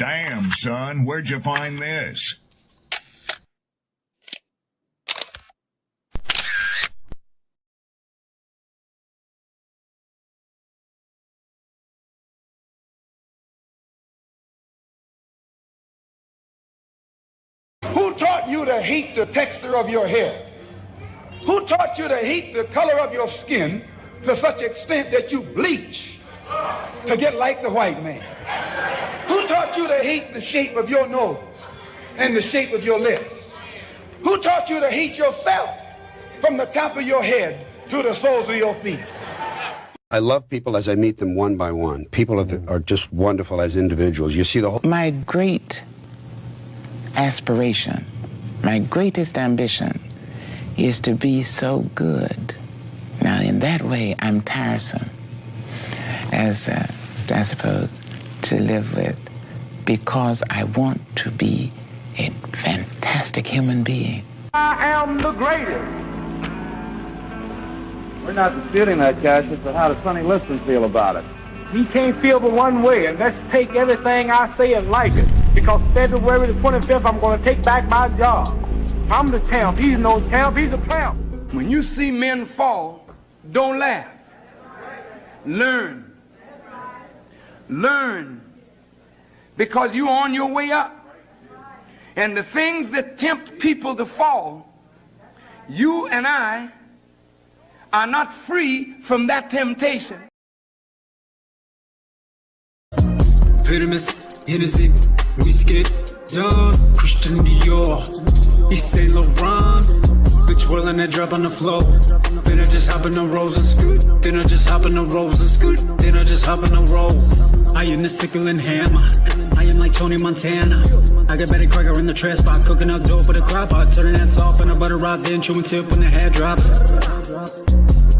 Damn, son, where'd you find this? Who taught you to hate the texture of your hair? Who taught you to hate the color of your skin to such extent that you bleach to get like the white man? Who taught you to hate the shape of your nose and the shape of your lips? Who taught you to hate yourself from the top of your head to the soles of your feet? I love people as I meet them one by one. People are just wonderful as individuals. You see the whole... My great aspiration, my greatest ambition is to be so good. Now, in that way, I'm tiresome, as I suppose, to live with, because I want to be a fantastic human being. I am the greatest. We're not disputing that, Cash. It's how does Sonny Liston feel about it? He can't feel but one way, and let's take everything I say and like it. Because February the 25th, I'm going to take back my job. I'm the champ. He's no champ. He's a tramp. When you see men fall, don't laugh. Learn. Learn. Because you're on your way up. And the things that tempt people to fall, you and I are not free from that temptation. Venomous, innocent, whiskey, John, Christian Dior, East Saint Laurent, bitch whirling that drop on the floor. Then I just hop in the rolls and scoot. Then I just hop in the rolls and scoot. Then I just hop in the rolls. I am the sickle and hammer. I am like Tony Montana. I got Betty Crocker in the trash spot, cooking up dope with a crop pot, turning that soft in a butter rock, then chewing tip when the hair drops.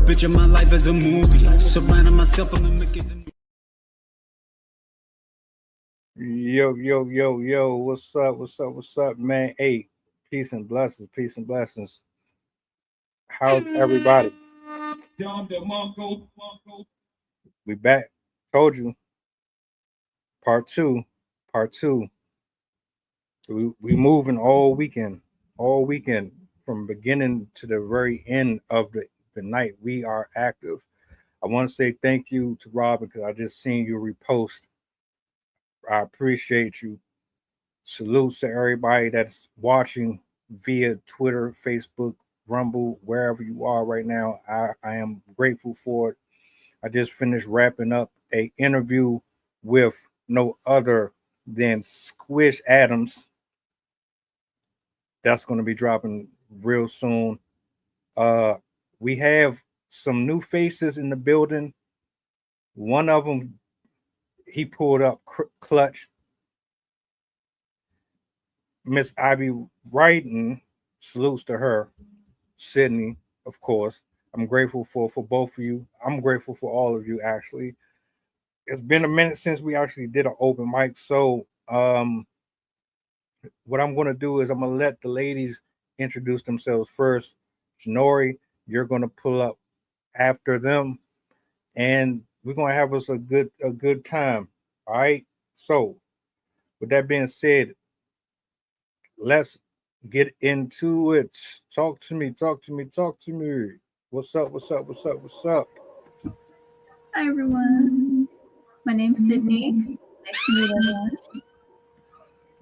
Bitch, my life is a movie. Surrounding myself on the Mickey. Yo, what's up, man? Hey, peace and blessings. How's everybody? We back. Told you. Part two. We moving all weekend from beginning to the very end of the night. We are active. I want to say thank you to Rob because I just seen you repost. I appreciate you. Salutes to everybody that's watching via Twitter, Facebook, Rumble, wherever you are right now. I am grateful for it. I just finished wrapping up an interview with no other than Squish Adams. That's going to be dropping real soon. We have some new faces in the building. One of them, he pulled up clutch. Miss Ivy Wrighton, salutes to her. Sydney, of course. I'm grateful for both of you. I'm grateful for all of you, actually. It's been a minute since we actually did an open mic. So what I'm going to do is I'm going to let the ladies introduce themselves first. Janori, you're going to pull up after them. And we're going to have us a good time. All right. So with that being said, let's get into it. Talk to me. What's up? Hi, everyone. My name's Sydney. Nice to meet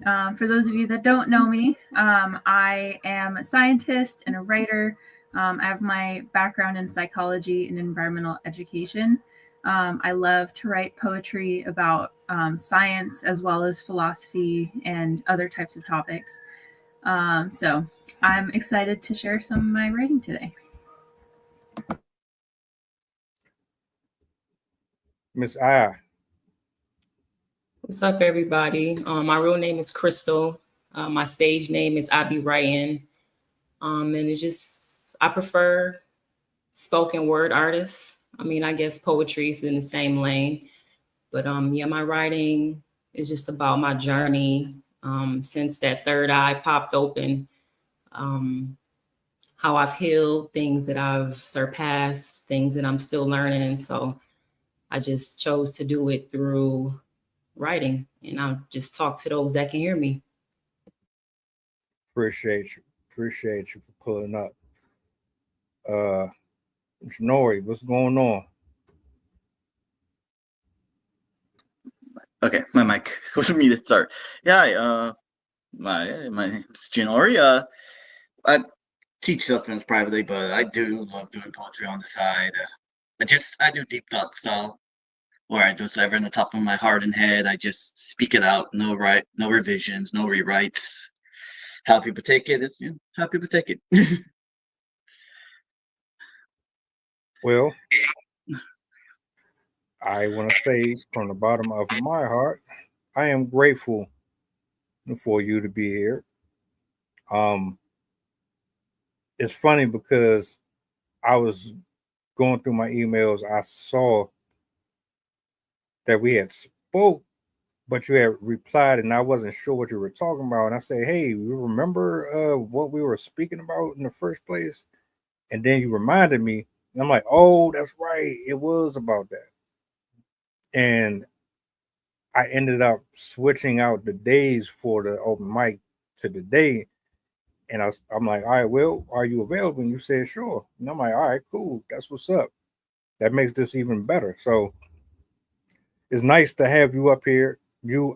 everyone. For those of you that don't know me, I am a scientist and a writer. I have my background in psychology and environmental education. I love to write poetry about science as well as philosophy and other types of topics. So I'm excited to share some of my writing today. Miss I. What's up, everybody? My real name is Crystal. My stage name is Abby Ryan. And I prefer spoken word artists. I mean, I guess poetry is in the same lane. But my writing is just about my journey since that third eye popped open, how I've healed, things that I've surpassed, things that I'm still learning. So I just chose to do it through writing, and I'll just talk to those that can hear me. Appreciate you for pulling up. Nori, what's going on? Okay, my mic was muted. Sorry. Yeah, my name is Janori. I teach self-defense privately, but I do love doing poetry on the side. I do deep thought style, where I just ever in the top of my heart and head, I just speak it out. No revisions, no rewrites. How people take it is how people take it. Well, I want to say from the bottom of my heart, I am grateful for you to be here. It's funny because I was going through my emails. I saw that we had spoke, but you had replied, and I wasn't sure what you were talking about. And I said, "Hey, you remember what we were speaking about in the first place?" And then you reminded me, and I'm like, "Oh, that's right. It was about that." And I ended up switching out the days for the open mic to the day. And I'm like, all right, Will, are you available? And you said, sure. And I'm like, all right, cool. That's what's up. That makes this even better. So it's nice to have you up here.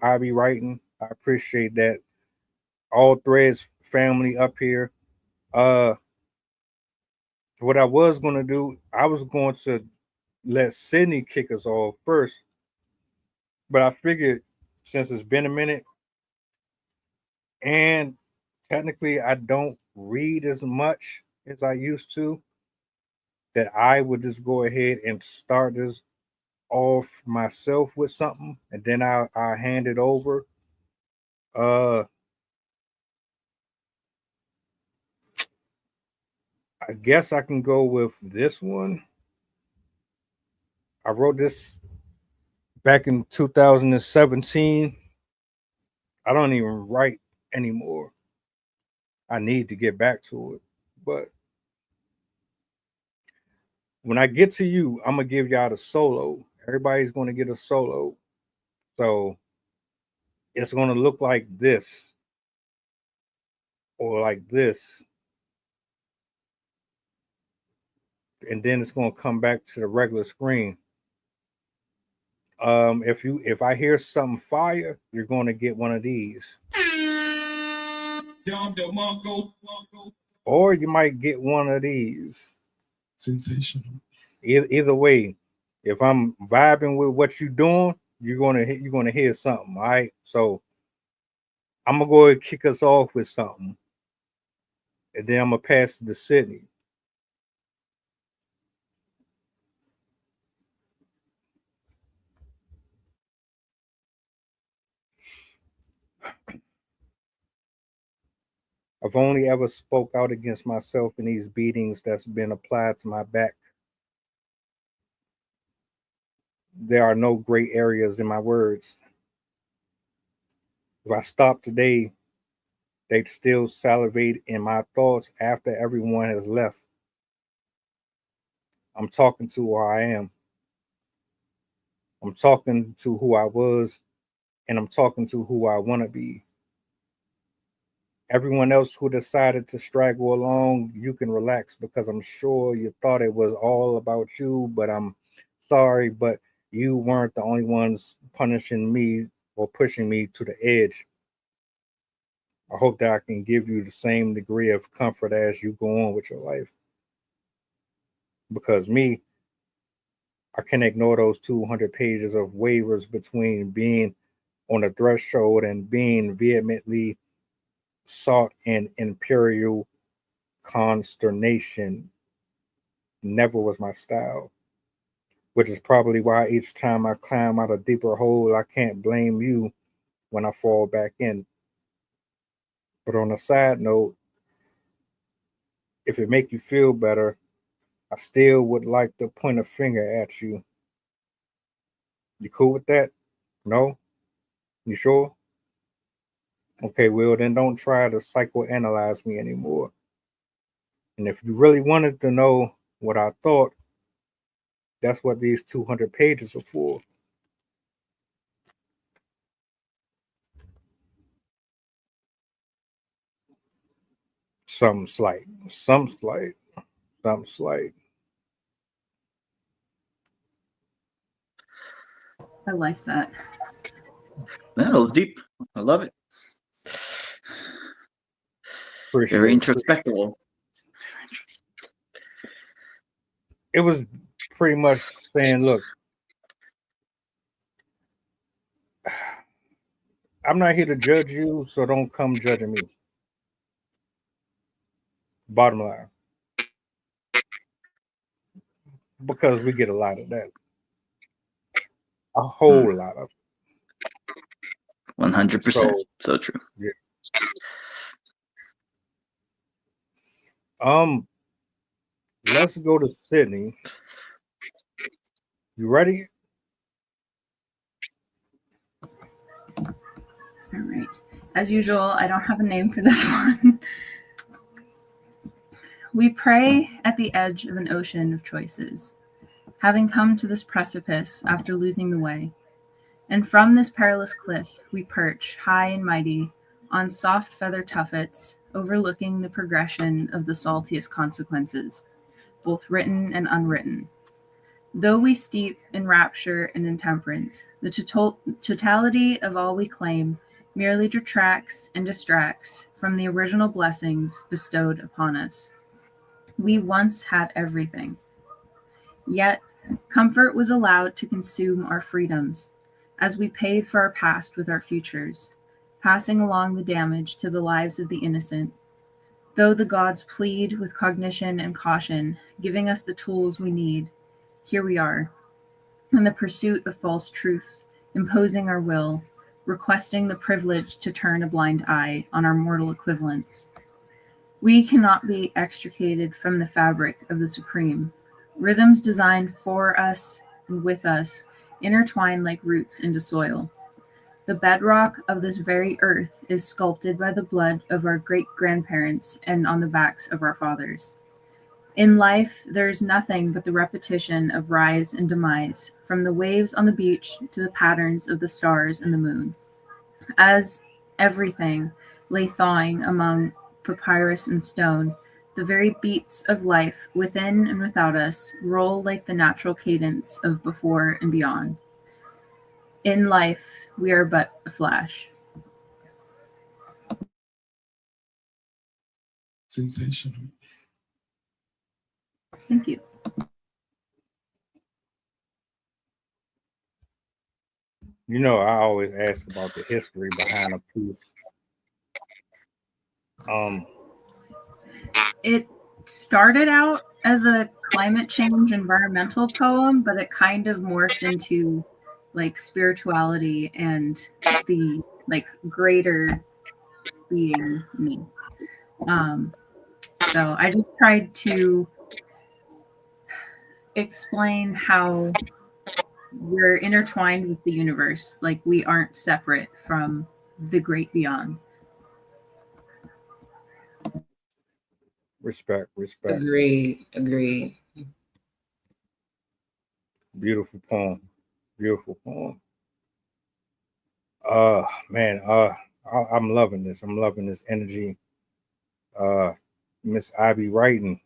I be writing. I appreciate that. All Threads family up here. What I was going to do, I was going to let Sydney kick us off first. But I figured since it's been a minute, and technically I don't read as much as I used to, that I would just go ahead and start this off myself with something, and then I'll hand it over. I guess I can go with this one. I wrote this back in 2017. I don't even write anymore. I need to get back to it. But when I get to you, I'm going to give y'all the solo. Everybody's going to get a solo. So it's going to look like this or like this. And then it's going to come back to the regular screen. If I hear something fire, you're going to get one of these. Or you might get one of these. Sensational. Either way, if I'm vibing with what you're doing, you're gonna hear something. All right. So I'm gonna go ahead and kick us off with something. And then I'm gonna pass it to Sydney. I've only ever spoke out against myself in these beatings that's been applied to my back. There are no gray areas in my words. If I stop today, they'd still salivate in my thoughts after everyone has left. I'm talking to who I am. I'm talking to who I was, and I'm talking to who I want to be. Everyone else who decided to straggle along, you can relax because I'm sure you thought it was all about you, but I'm sorry, but you weren't the only ones punishing me or pushing me to the edge. I hope that I can give you the same degree of comfort as you go on with your life. Because me, I can ignore those 200 pages of waivers between being on the threshold and being vehemently sought in imperial consternation. Never was my style, which is probably why each time I climb out a deeper hole, I can't blame you when I fall back in. But on a side note, if it make you feel better, I still would like to point a finger at you. You cool with that? No? You sure? Okay, well, then don't try to psychoanalyze me anymore. And if you really wanted to know what I thought, that's what these 200 pages are for. Something slight. Something slight. Something slight. I like that. That was deep. I love it. Appreciate Very it. introspective. It was pretty much saying, look, I'm not here to judge you, so don't come judging me. Bottom line. Because we get a lot of that. A whole lot of it. 100%. So true. Yeah. Let's go to Sydney. You ready? All right. As usual, I don't have a name for this one. We pray at the edge of an ocean of choices, having come to this precipice after losing the way. And from this perilous cliff we perch, high and mighty, on soft feather tuffets, overlooking the progression of the saltiest consequences, both written and unwritten. Though we steep in rapture and intemperance, the totality of all we claim merely detracts and distracts from the original blessings bestowed upon us. We once had everything. Yet, comfort was allowed to consume our freedoms, as we paid for our past with our futures, passing along the damage to the lives of the innocent. Though the gods plead with cognition and caution, giving us the tools we need, here we are, in the pursuit of false truths, imposing our will, requesting the privilege to turn a blind eye on our mortal equivalents. We cannot be extricated from the fabric of the supreme. Rhythms designed for us and with us intertwine like roots into soil. The bedrock of this very earth is sculpted by the blood of our great-grandparents and on the backs of our fathers. In life, there is nothing but the repetition of rise and demise, from the waves on the beach to the patterns of the stars and the moon. As everything lay thawing among papyrus and stone, the very beats of life within and without us roll like the natural cadence of before and beyond. In life, we are but a flash. Sensational. Thank you. You know, I always ask about the history behind a piece. It started out as a climate change environmental poem, but it kind of morphed into like spirituality and the like greater being me. So I just tried to explain how we're intertwined with the universe, like we aren't separate from the great beyond. Respect. Agreed. Beautiful poem. Man, I'm loving this. I'm loving this energy. Miss Ivy Writing,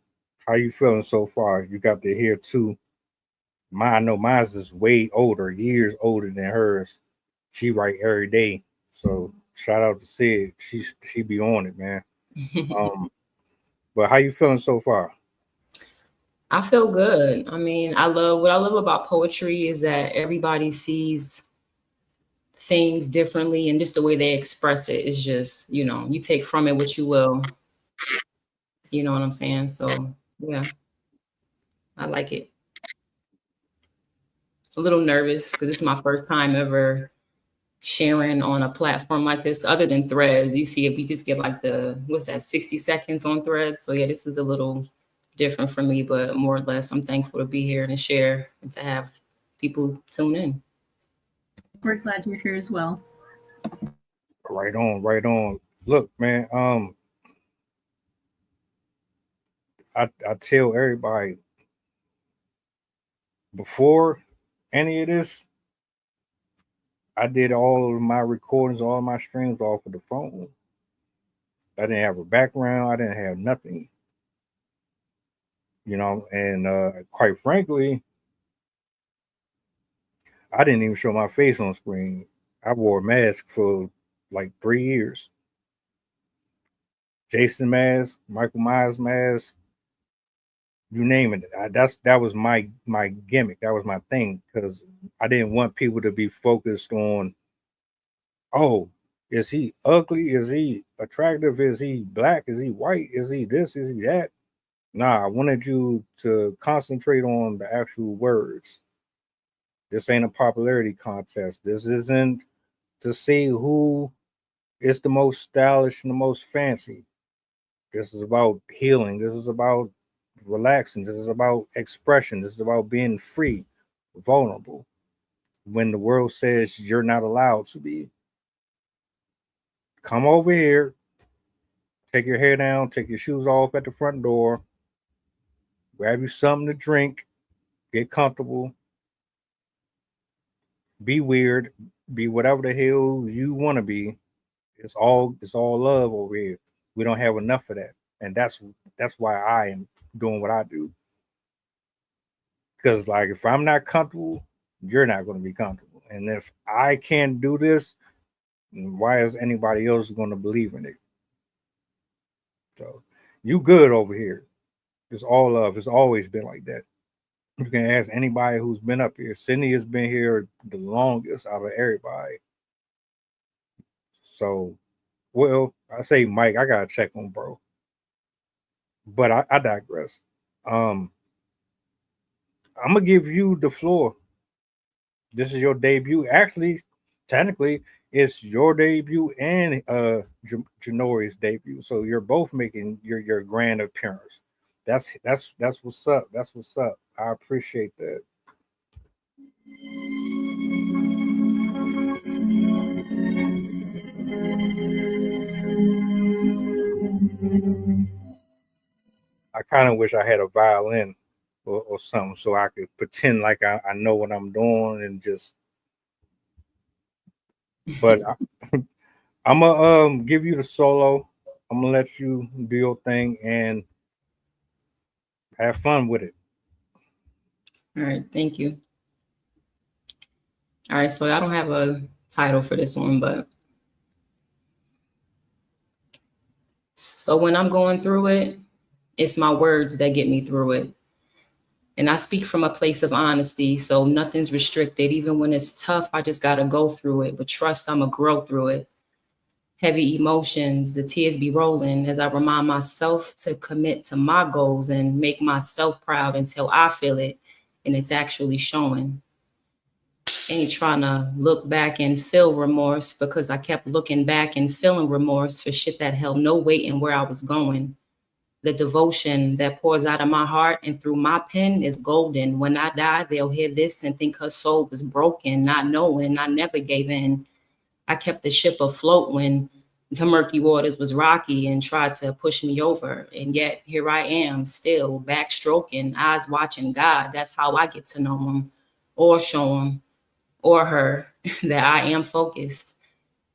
how you feeling so far? You got to hear too. I know mine's is way older, years older than hers. She write every day. So shout out to Sid. She be on it, man. But how you feeling so far? I feel good. I mean, what I love about poetry is that everybody sees things differently, and just the way they express it is just, you take from it what you will. You know what I'm saying? So yeah, I like it. A little nervous because it's my first time ever sharing on a platform like this, other than Threads. You see, if you just get like 60 seconds on Threads. So yeah, this is a little different for me, but more or less, I'm thankful to be here and to share and to have people tune in. We're glad you're here as well. Right on. Look, man, I tell everybody before any of this, I did all of my recordings, all of my streams off of the phone. I didn't have a background. I didn't have nothing. And quite frankly, I didn't even show my face on screen. I wore a mask for like 3 years. Jason mask, Michael Myers mask, you name it. That was my gimmick. That was my thing, because I didn't want people to be focused on, oh, is he ugly? Is he attractive? Is he black? Is he white? Is he this? Is he that? Nah, I wanted you to concentrate on the actual words. This ain't a popularity contest. This isn't to see who is the most stylish and the most fancy. This is about healing. This is about relaxing. This is about expression. This is about being free, vulnerable. When the world says you're not allowed to be, come over here, take your hair down, take your shoes off at the front door, grab you something to drink, get comfortable, be weird, be whatever the hell you want to be. It's all love over here. We don't have enough of that, and that's why I am doing what I do. Because like, if I'm not comfortable, you're not going to be comfortable, and if I can't do this, why is anybody else going to believe in it? So you good over here. It's all love. It's always been like that. You can ask anybody who's been up here. Sydney has been here the longest out of everybody. So, well, I say Mike, I gotta check on bro. But I digress. I'm gonna give you the floor. This is your debut. Actually, technically, it's your debut and Janori's debut. So you're both making your grand appearance. That's what's up. That's what's up. I appreciate that. I kind of wish I had a violin or something, so I could pretend like I know what I'm doing and just. But I'm gonna give you the solo. I'm gonna let you do your thing and have fun with it. All right, thank you. All right, so I don't have a title for this one, but so when I'm going through it, it's my words that get me through it. And I speak from a place of honesty, so nothing's restricted. Even when it's tough, I just gotta go through it. But trust, I'ma grow through it. Heavy emotions, the tears be rolling as I remind myself to commit to my goals and make myself proud until I feel it and it's actually showing. Ain't trying to look back and feel remorse, because I kept looking back and feeling remorse for shit that held no weight in where I was going. The devotion that pours out of my heart and through my pen is golden. When I die, they'll hear this and think her soul was broken, not knowing I never gave in. I kept the ship afloat when the murky waters was rocky and tried to push me over. And yet here I am, still backstroking, eyes watching God. That's how I get to know him or show him or her that I am focused.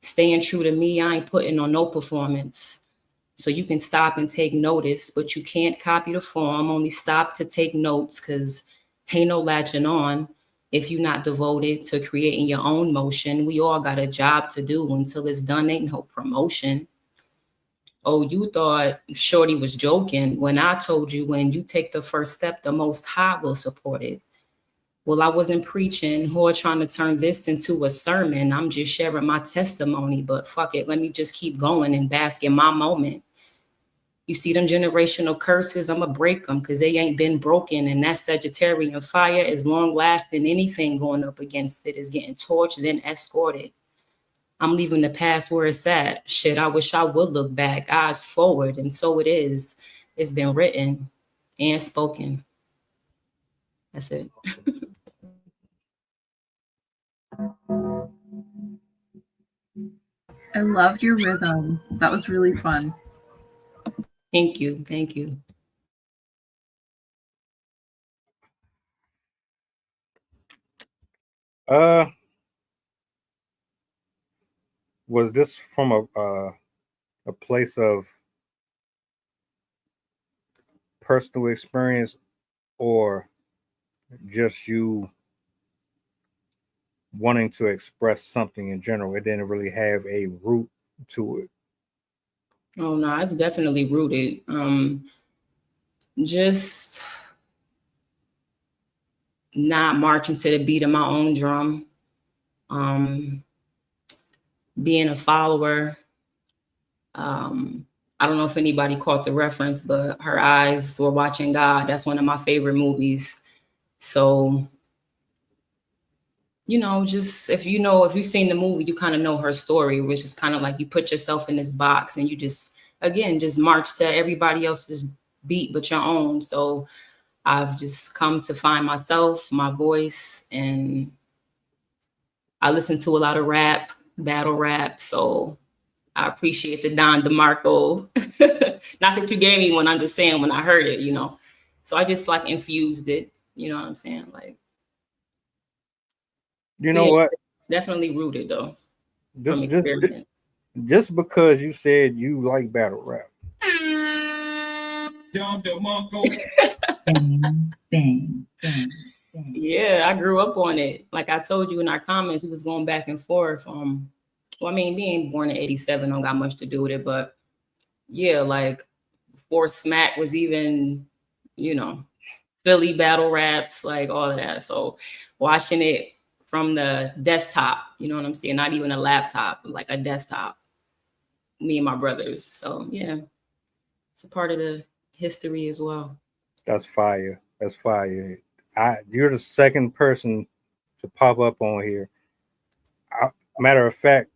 Staying true to me, I ain't putting on no performance. So you can stop and take notice, but you can't copy the form. Only stop to take notes, because ain't no latching on if you're not devoted to creating your own motion. We all got a job to do. Until it's done, ain't no promotion. Oh, you thought Shorty was joking when I told you when you take the first step, the Most High will support it. Well, I wasn't preaching or trying to turn this into a sermon. I'm just sharing my testimony, but fuck it. Let me just keep going and bask in my moment. You see them generational curses, I'm going to break them because they ain't been broken. And that Sagittarian fire is long lasting. Anything going up against it is getting torched, then escorted. I'm leaving the past where it's at. Shit, I wish I would look back, eyes forward. And so it is. It's been written and spoken. That's it. I loved your rhythm. That was really fun. Thank you. Thank you. Was this from a a place of personal experience or just you wanting to express something in general? It didn't really have a root to it. Oh no, it's definitely rooted. Just not marching to the beat of my own drum. Being a follower. I don't know if anybody caught the reference, but Her Eyes Were Watching God. That's one of my favorite movies. So, just if you've seen the movie, you kind of know her story, which is kind of like you put yourself in this box and you just march to everybody else's beat but your own. So I've just come to find myself, my voice, and I listen to a lot of rap, battle rap. So I appreciate the Don DeMarco. Not that you gave me one, I'm just saying when I heard it, So I just like infused it, you know what I'm saying? Like, What? Definitely rooted though. From experience. Just because you said you like battle rap. Don DeMarco. Bang, bang, bang. Yeah, I grew up on it. Like I told you in our comments, we was going back and forth. Being born in 87 don't got much to do with it, but yeah, like before Smack was even, Philly battle raps, like all of that. So watching it from the desktop, you know what I'm saying? Not even a laptop, like a desktop, me and my brothers. So yeah, it's a part of the history as well. That's fire. That's fire. You're the second person to pop up on here. Matter of fact,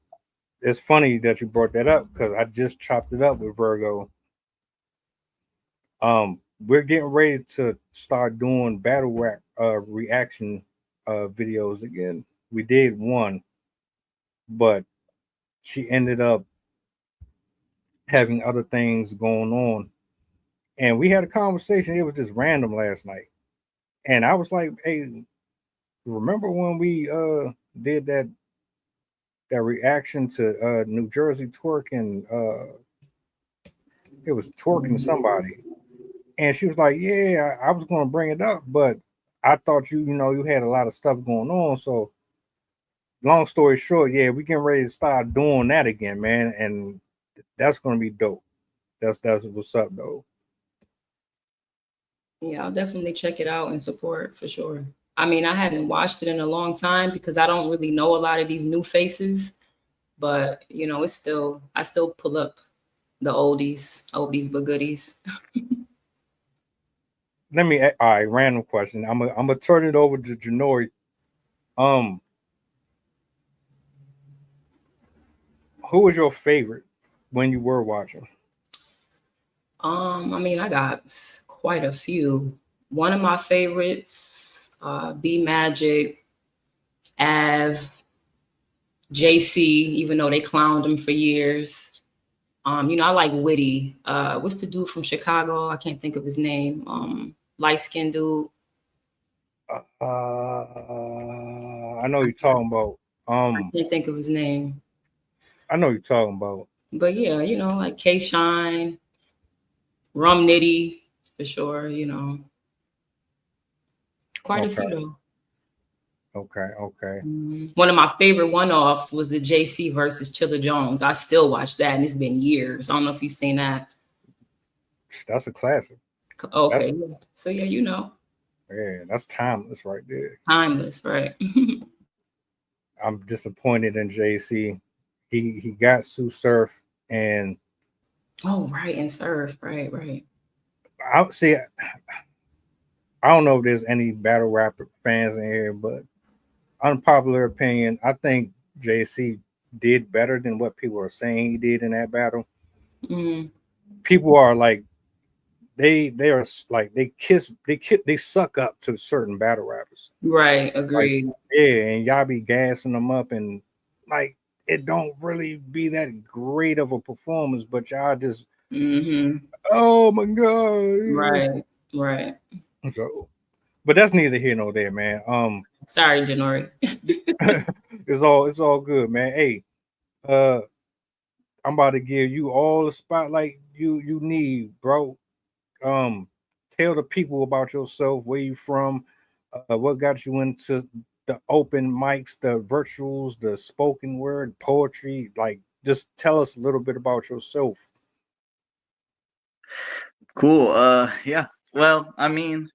it's funny that you brought that up because I just chopped it up with Virgo. We're getting ready to start doing battle rap reaction videos again. We did one, but she ended up having other things going on. And we had a conversation. It was just random last night. And I was like, hey, remember when we did that reaction to New Jersey twerking? It was twerking somebody. And she was like, yeah, I was going to bring it up, but I thought you had a lot of stuff going on. So long story short, yeah, we getting ready to start doing that again, man. And that's going to be dope. That's what's up, though. Yeah, I'll definitely check it out and support for sure. I mean, I haven't watched it in a long time because I don't really know a lot of these new faces, but I still pull up the oldies but goodies. All right, random question. I'm gonna turn it over to Janori. Who was your favorite when you were watching? I got quite a few. One of my favorites, B Magic, Av, JC, even though they clowned him for years. I like Witty. What's the dude from Chicago? I can't think of his name. Light-skinned dude. I know you're talking about. I can't think of his name. I know you're talking about. But yeah, like K-Shine, Rum Nitty, for sure, Quite a few though. Okay. One of my favorite one-offs was the JC versus Chilla Jones. I still watch that, and it's been years. I don't know if you've seen that. That's a classic. Okay, so yeah, Yeah, that's timeless right there. Timeless, right? I'm disappointed in JC. He got Sue Surf and. Oh right, and Surf, right. I see. I don't know if there's any battle rapper fans in here, but unpopular opinion, I think JC did better than what people are saying he did in that battle. Mm-hmm. People are like, they are like they suck up to certain battle rappers. Right, agreed. Like, yeah, and y'all be gassing them up, and like it don't really be that great of a performance, but y'all just, oh my god, right. So, but that's neither here nor there, man. Sorry, Janori. It's all good, man. Hey, all I'm about to give you all the spotlight you need, bro. Tell the people about yourself, where you from, what got you into the open mics, the virtuals, the spoken word, poetry. Like, just tell us a little bit about yourself. Cool. Yeah. Well, I mean,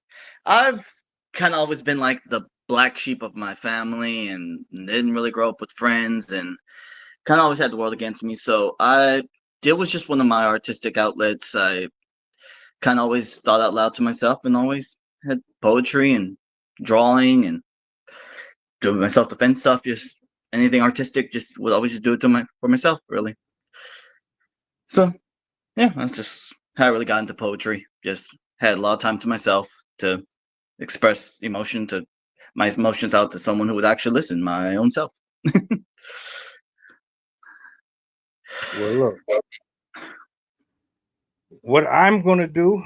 I've kind of always been like the black sheep of my family and didn't really grow up with friends and kind of always had the world against me. So it was just one of my artistic outlets. I kind of always thought out loud to myself and always had poetry and drawing and doing my self-defense stuff. Just anything artistic, just would always just do it for myself, really. So yeah, that's just how I really got into poetry. Just had a lot of time to myself to express my emotions out to someone who would actually listen, my own self. Well, look, what I'm going to do,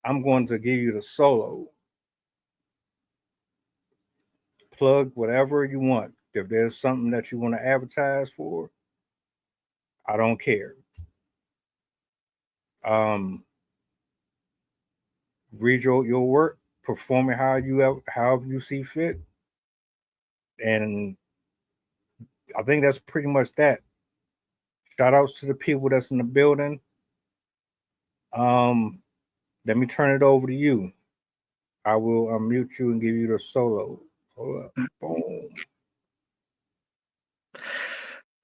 I'm going to give you the solo. Plug whatever you want. If there's something that you want to advertise for, I don't care. Read your work, perform it however you see fit, and I think that's pretty much that. Shout outs to the people that's in the building. Let me turn it over to you. I will unmute you and give you the solo. Hold up. Boom.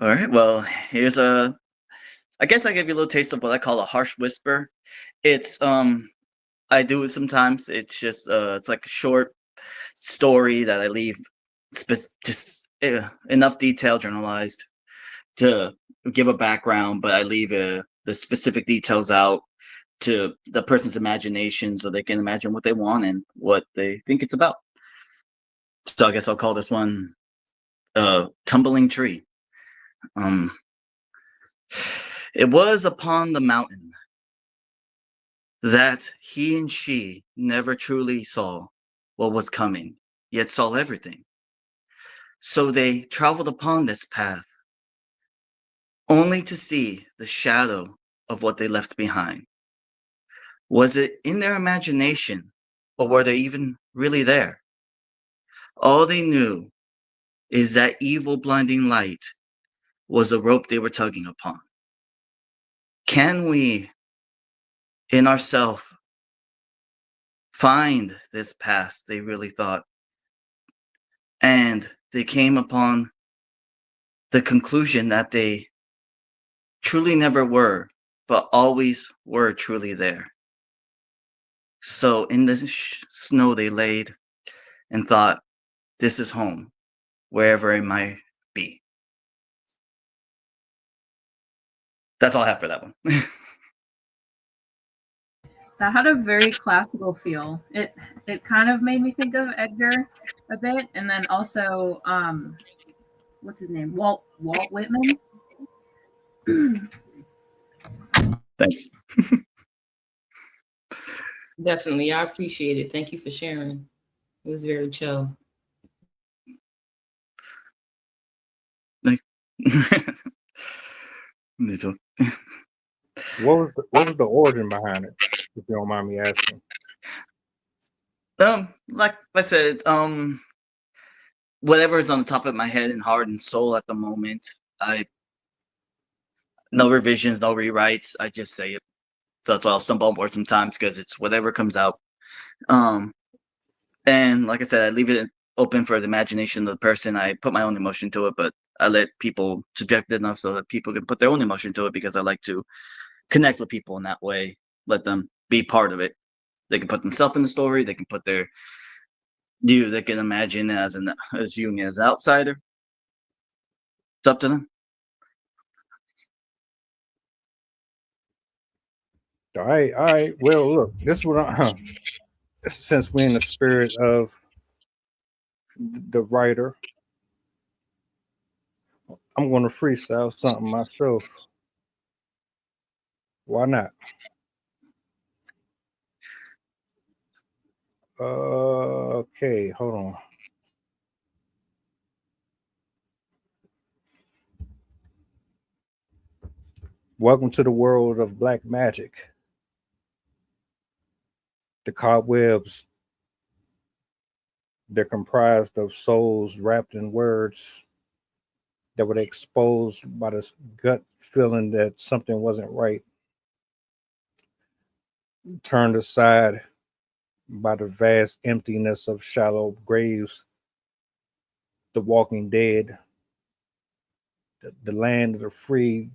All right. Well, here's I guess I give you a little taste of what I call a harsh whisper. It's I do it sometimes. It's just it's like a short story that I leave just enough detail journalized to give a background, but I leave the specific details out to the person's imagination so they can imagine what they want and what they think it's about. So I guess I'll call this one Tumbling Tree. It was upon the mountain that he and she never truly saw what was coming, yet saw everything. So they traveled upon this path, only to see the shadow of what they left behind. Was it in their imagination, or were they even really there? All they knew is that evil blinding light was a rope they were tugging upon. Can we, in ourself, find this past they really thought? And they came upon the conclusion that they truly never were, but always were truly there. So in the snow they laid and thought, this is home, wherever it might be. That's all I have for that one. That had a very classical feel. It kind of made me think of Edgar a bit, and then also what's his name? Walt Whitman. Thanks. Definitely. I appreciate it. Thank you for sharing. It was very chill. What was the origin behind it, if you don't mind me asking? Like I said, whatever is on the top of my head and heart and soul at the moment, no revisions, no rewrites. I just say it. So that's why I'll stumble on board sometimes because it's whatever comes out. And like I said, I leave it open for the imagination of the person. I put my own emotion to it, but I let people subject it enough so that people can put their own emotion to it because I like to connect with people in that way. Let them be part of it. They can put themselves in the story. They can put their view. They can imagine as viewing me as an outsider. It's up to them. All right. Well, look, this is what since we're in the spirit of the writer, I'm going to freestyle something myself. Why not? Okay, hold on. Welcome to the world of black magic. The cobwebs, they're comprised of souls wrapped in words that were exposed by this gut feeling that something wasn't right, turned aside by the vast emptiness of shallow graves, the walking dead, the land of the free,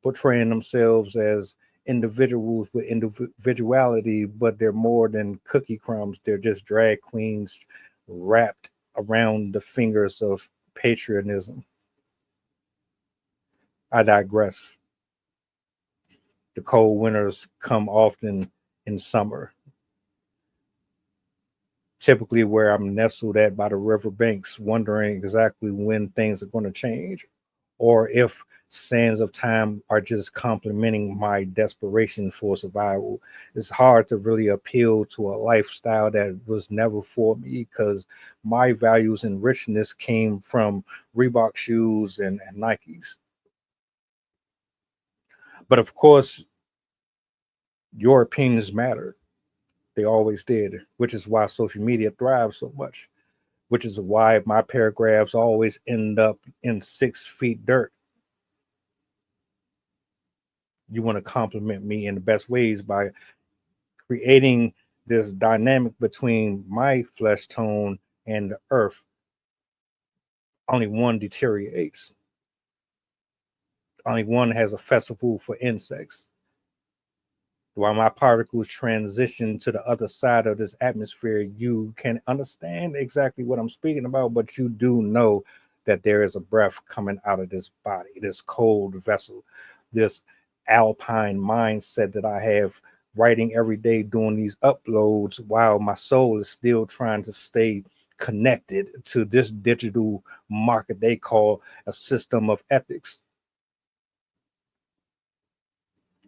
portraying themselves as individuals with individuality, but they're more than cookie crumbs. They're just drag queens wrapped around the fingers of patriotism. I digress. The cold winters come often in summer, typically where I'm nestled at by the riverbanks, wondering exactly when things are going to change, or if sands of time are just complementing my desperation for survival. It's hard to really appeal to a lifestyle that was never for me because my values and richness came from Reebok shoes and Nikes. But of course, your opinions matter. They always did, which is why social media thrives so much, which is why my paragraphs always end up in 6 feet dirt. You want to compliment me in the best ways by creating this dynamic between my flesh tone and the earth. Only one deteriorates. Only one has a festival for insects. While my particles transition to the other side of this atmosphere, you can understand exactly what I'm speaking about, but you do know that there is a breath coming out of this body, this cold vessel, this alpine mindset that I have writing every day, doing these uploads while my soul is still trying to stay connected to this digital market they call a system of ethics.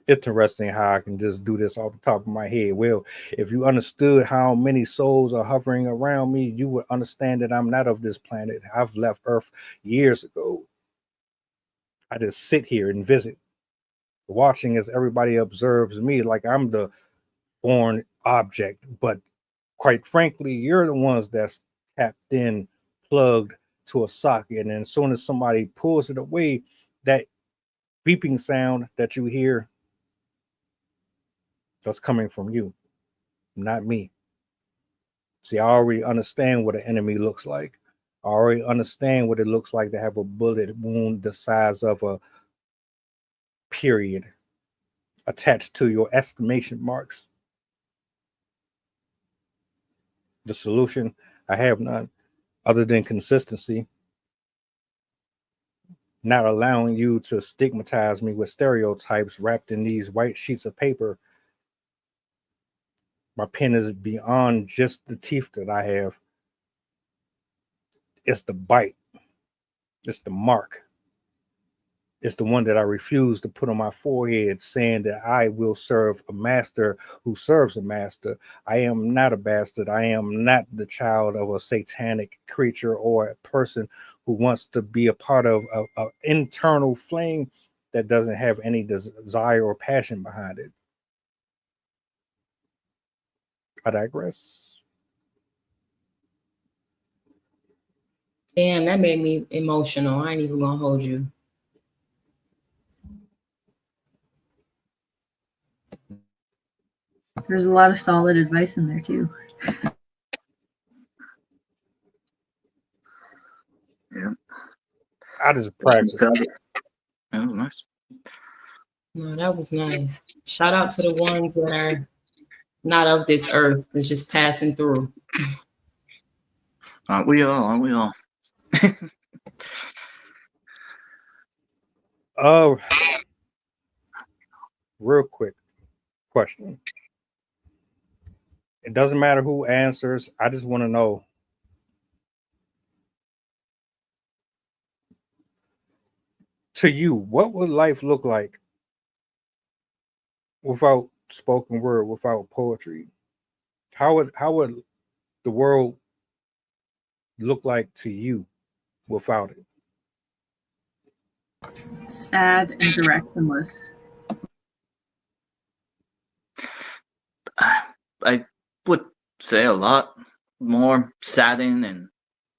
Interesting how I can just do this off the top of my head. Well, if you understood how many souls are hovering around me, you would understand that I'm not of this planet. I've left Earth years ago. I just sit here and visit, watching as everybody observes me like I'm the foreign object. But quite frankly, you're the ones that's tapped in, plugged to a socket. And as soon as somebody pulls it away, that beeping sound that you hear, that's coming from you, not me. See, I already understand what an enemy looks like. I already understand what it looks like to have a bullet wound the size of a period attached to your exclamation marks. The solution, I have none other than consistency, not allowing you to stigmatize me with stereotypes wrapped in these white sheets of paper. My pen is beyond just the teeth that I have. It's the bite. It's the mark. It's the one that I refuse to put on my forehead, saying that I will serve a master who serves a master. I am not a bastard. I am not the child of a satanic creature or a person who wants to be a part of an internal flame that doesn't have any desire or passion behind it. I digress. Damn, that made me emotional. I ain't even gonna hold you. There's a lot of solid advice in there too. Yeah. I just practice. That was nice. No, that was nice. Shout out to the ones that are not of this earth, that's just passing through. Aren't we all? Aren't we all? Real quick question. It doesn't matter who answers. I just want to know, to you, what would life look like without spoken word, without poetry? How would the world look like to you without it? Sad and directionless. I would say a lot more saddening and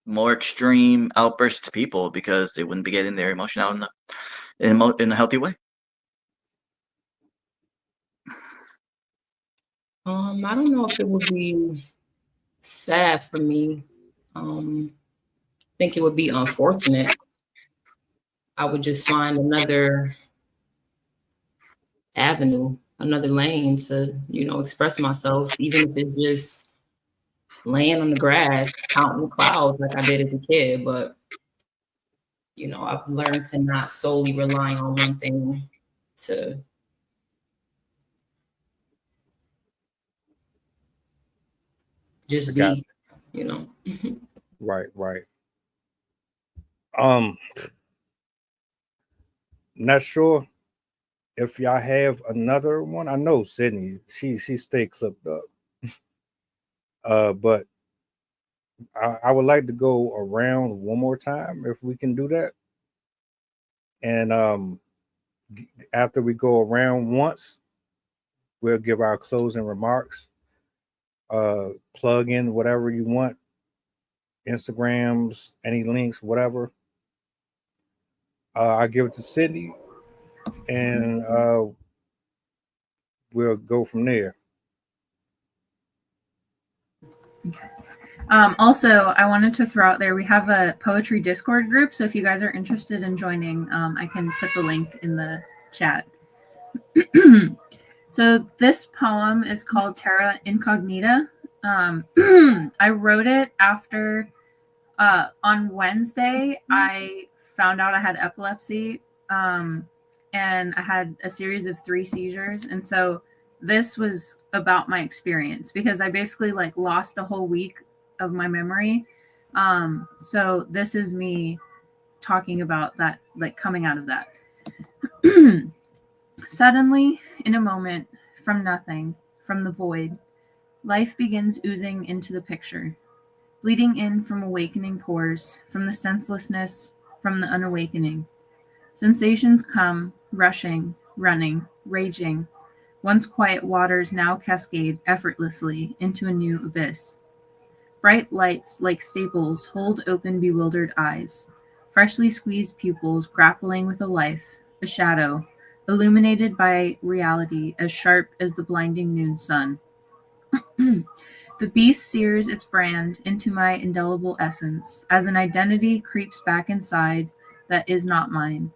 more extreme outbursts to people because they wouldn't be getting their emotion out in a healthy way. I don't know if it would be sad for me. I think it would be unfortunate. I would just find another avenue, another lane to, express myself, even if it's just laying on the grass, counting the clouds like I did as a kid. But, I've learned to not solely rely on one thing to just be, Right. Not sure if y'all have another one. I know Sydney, she stay clipped up. But I would like to go around one more time if we can do that. And after we go around once, we'll give our closing remarks. Plug in whatever you want, Instagrams, any links, whatever. I give it to Sydney, and we'll go from there. Okay. Also, I wanted to throw out there, we have a poetry Discord group. So if you guys are interested in joining, I can put the link in the chat. So this poem is called Terra Incognita. I wrote it after, on Wednesday, I found out I had epilepsy, and I had a series of 3 seizures. And so this was about my experience because I basically lost a whole week of my memory. So this is me talking about that, coming out of that. Suddenly, in a moment, from nothing, from the void, life begins oozing into the picture, bleeding in from awakening pores, from the senselessness, from the unawakening. Sensations come, rushing, running, raging. Once quiet waters now cascade effortlessly into a new abyss. Bright lights like staples hold open bewildered eyes, freshly squeezed pupils grappling with a life, a shadow, illuminated by reality as sharp as the blinding noon sun. The beast sears its brand into my indelible essence as an identity creeps back inside that is not mine.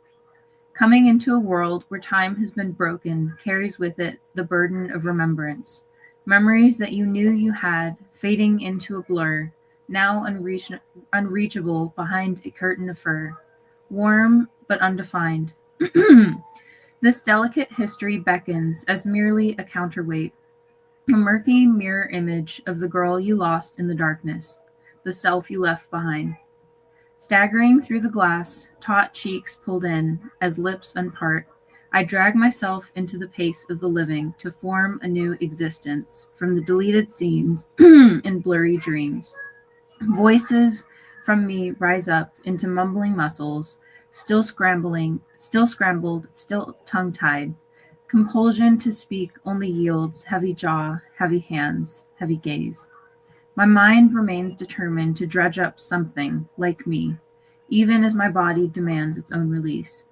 Coming into a world where time has been broken carries with it the burden of remembrance. Memories that you knew you had, fading into a blur, now unreachable behind a curtain of fur. Warm but undefined. This delicate history beckons as merely a counterweight. A murky mirror image of the girl you lost in the darkness, the self you left behind. Staggering through the glass, taut cheeks pulled in, as lips unpart, I drag myself into the pace of the living to form a new existence from the deleted scenes and blurry dreams. Voices from me rise up into mumbling muscles, still scrambled, still tongue-tied. Compulsion to speak only yields heavy jaw, heavy hands, heavy gaze. My mind remains determined to dredge up something like me, even as my body demands its own release.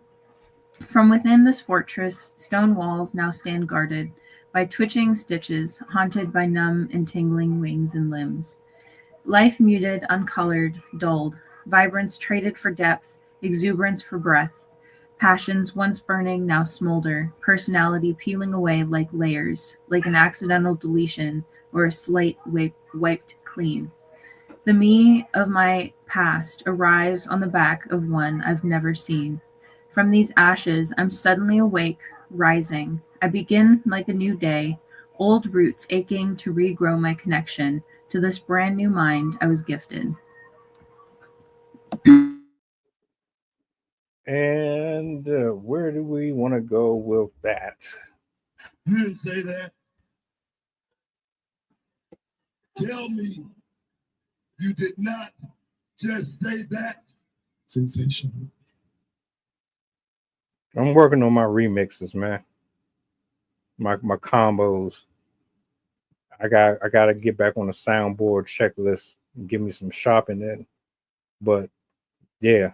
From within this fortress, stone walls now stand guarded by twitching stitches, haunted by numb and tingling wings and limbs. Life muted, uncolored, dulled, vibrance traded for depth, exuberance for breath. Passions once burning now smolder, personality peeling away like layers, like an accidental deletion or a slate wiped clean. The me of my past arrives on the back of one I've never seen. From these ashes, I'm suddenly awake, rising. I begin like a new day, old roots aching to regrow my connection to this brand new mind I was gifted. And where do we want to go with that? You didn't say that. Tell me you did not just say that. Sensational. I'm working on my remixes, man. My combos. I gotta get back on the soundboard checklist and give me some shopping in. But yeah,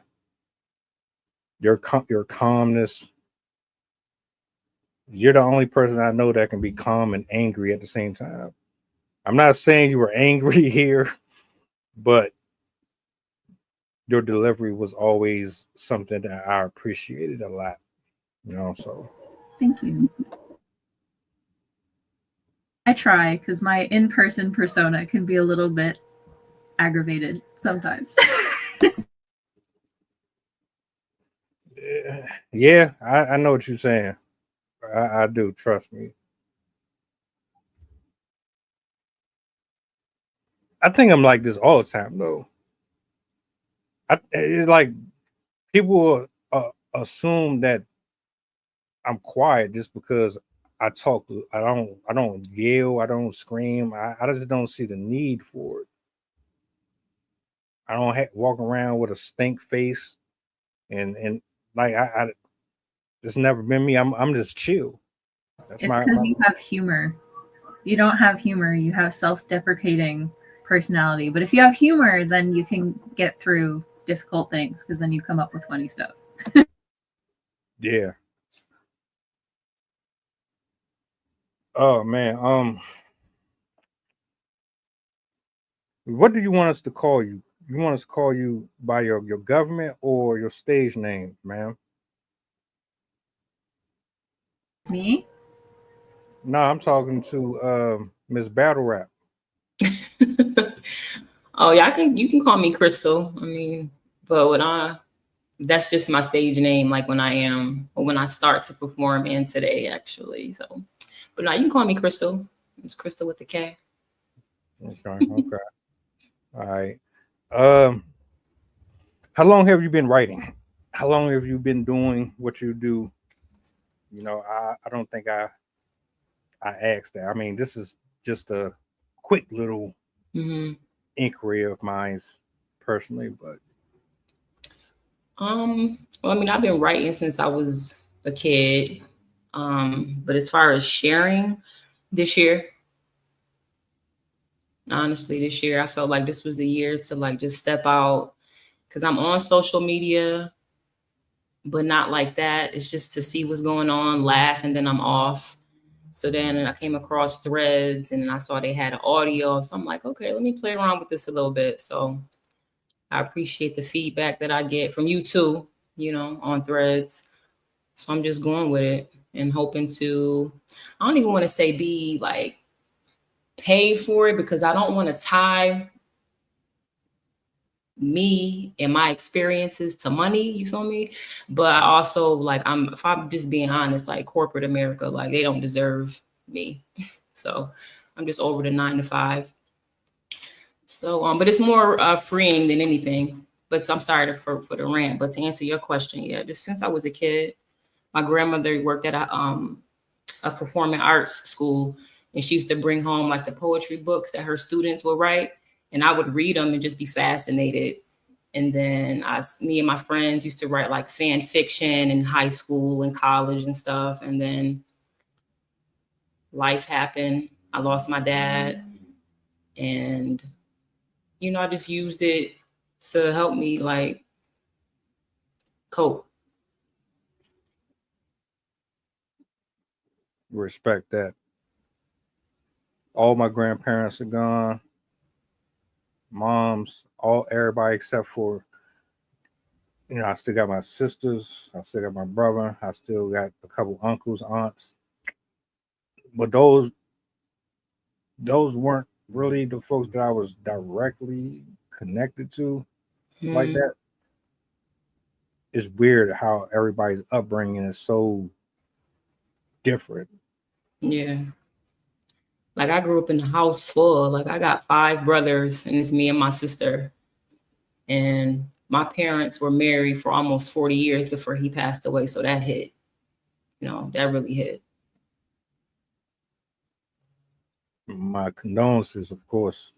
your calmness. You're the only person I know that can be calm and angry at the same time. I'm not saying you were angry here, but your delivery was always something that I appreciated a lot. You know, so Thank you. I try because my in-person persona can be a little bit aggravated sometimes. yeah, I know what you're saying. I do, trust me. I think I'm like this all the time, though. It's like people assume that I'm quiet just because I talk. I don't yell. I don't scream. I just don't see the need for it. I don't walk around with a stink face, and like I it's never been me. I'm just chill. That's It's my because you have humor. You don't have humor. You have self-deprecating personality. But if you have humor, then you can get through difficult things because then you come up with funny stuff. yeah. Oh man. What do you want us to call you? You want us to call you by your government or your stage name, ma'am? Me? No, I'm talking to Miss Battle Rap. Oh yeah, you can call me Crystal. I mean, but that's just my stage name, like when I start to perform and today actually. So but now you can call me Crystal. It's Crystal with the K. Okay, okay. All right. Um, how long have you been writing? How long have you been doing what you do? You know, I don't think I asked that. I mean, this is just a quick little inquiry of mine personally, but well, I mean, I've been writing since I was a kid. But as far as sharing this year, honestly, this year I felt like this was the year to like just step out because I'm on social media, but not like that. It's just to see what's going on, laugh, and then I'm off. So then I came across Threads and I saw they had an audio. So I'm like, okay, let me play around with this a little bit. So I appreciate the feedback that I get from you too, on Threads. So I'm just going with it and hoping to, I don't even want to say be like paid for it because I don't want to tie me and my experiences to money, you feel me? But I also if I'm just being honest, like corporate America, like they don't deserve me. So I'm just over the 9 to 5. So, but it's more freeing than anything. But I'm sorry for the rant, but to answer your question, yeah, just since I was a kid, my grandmother worked at a performing arts school, and she used to bring home like the poetry books that her students would write, and I would read them and just be fascinated. And then me and my friends used to write like fan fiction in high school and college and stuff. And then life happened. I lost my dad, and I just used it to help me like cope. respect that. All my grandparents are gone. Moms, everybody except for, I still got my sisters, I still got my brother, I still got a couple uncles, aunts. But those weren't really the folks that I was directly connected to like that. It's weird how everybody's upbringing is so different. Yeah. Like I grew up in a house full, like I got 5 brothers and it's me and my sister. And my parents were married for almost 40 years before he passed away. So that hit, that really hit. My condolences, of course.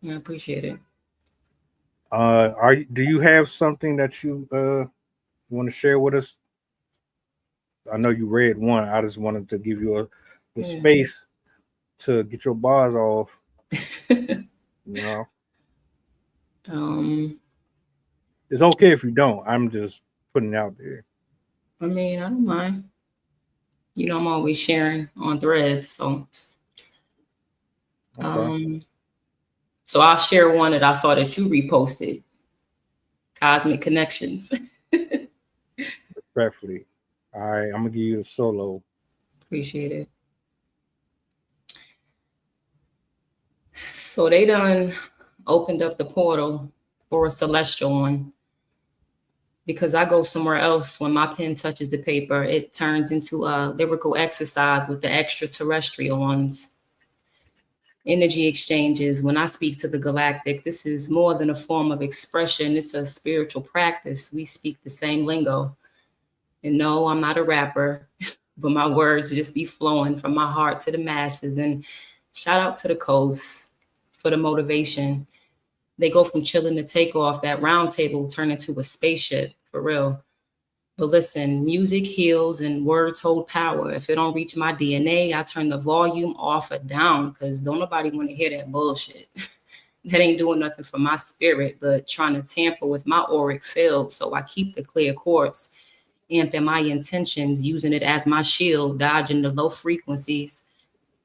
I appreciate it. Do you have something that you want to share with us I know you read one. I just wanted to give you the Yeah. space to get your bars off. You know, it's okay if you don't. I'm just putting it out there. I mean, I don't mind. You know, I'm always sharing on threads, so Okay. so I'll share one that I saw that you reposted. Cosmic Connections. Respectfully. All right, I'm gonna give you the solo. Appreciate it. So they done opened up the portal for a celestial one. Because I go somewhere else, when my pen touches the paper, it turns into a lyrical exercise with the extraterrestrial ones. Energy exchanges. When I speak to the galactic, this is more than a form of expression. It's a spiritual practice. We speak the same lingo. And no, I'm not a rapper, but my words just be flowing from my heart to the masses. And shout out to the coast for the motivation. They go from chilling to takeoff. That round table turn into a spaceship, for real. But listen, music heals and words hold power. If it don't reach my DNA, I turn the volume off or down because don't nobody want to hear that bullshit. That ain't doing nothing for my spirit, but trying to tamper with my auric field. So I keep the clear quartz, amping my intentions, using it as my shield, dodging the low frequencies,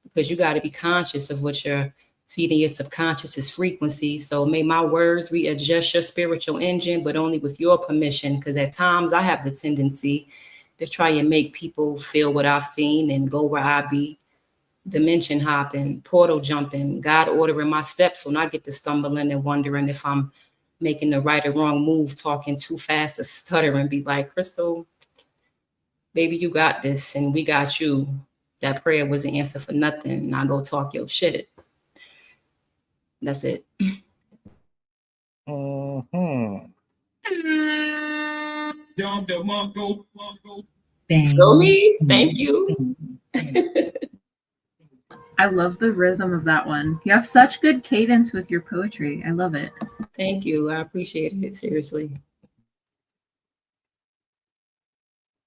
because you got to be conscious of what you're feeding your subconscious's frequency. So may my words readjust your spiritual engine, but only with your permission, because at times I have the tendency to try and make people feel what I've seen and go where I be. Dimension hopping, portal jumping, God ordering my steps when I get to stumbling and wondering if I'm making the right or wrong move, talking too fast or stuttering, be like, Crystal, baby, you got this and we got you. That prayer was an answer for nothing. Now go talk your shit. That's it. Really? Thank you. I love the rhythm of that one. You have such good cadence with your poetry. I love it. Thank you. I appreciate it. Seriously.